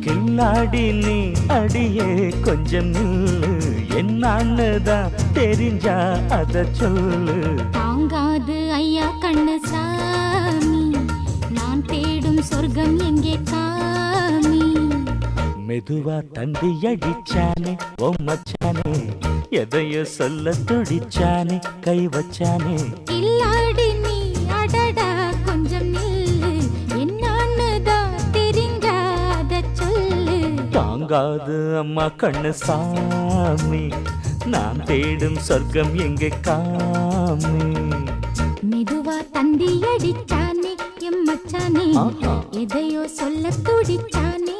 கில்லாடி நீ அடியே கொஞ்சம் நில்லு, என்னன்னுதான் தெரிஞ்சா அத சொல்லு. தாங்காது ஐயா கண்ணு சாமி, நான் தேடும் சொர்க்கம் எங்கே காமி. மெதுவா தந்தி அடிச்சானே ஓ மச்சானே, எதையோ சொல்ல துடிச்சானே கை வச்சானே. கில்லாடி நீ அடடா கொஞ்சம் நில்லு, என்னன்னுதான் தெரிஞ்சாத சொல்லு. தாங்காது அம்மா கண்ணு சாமி, நான் தேடும் சொர்க்கம் எங்கே காமி. மெதுவா தந்தி அடிச்சானே எம் மச்சானே, எதையோ சொல்ல துடிச்சானே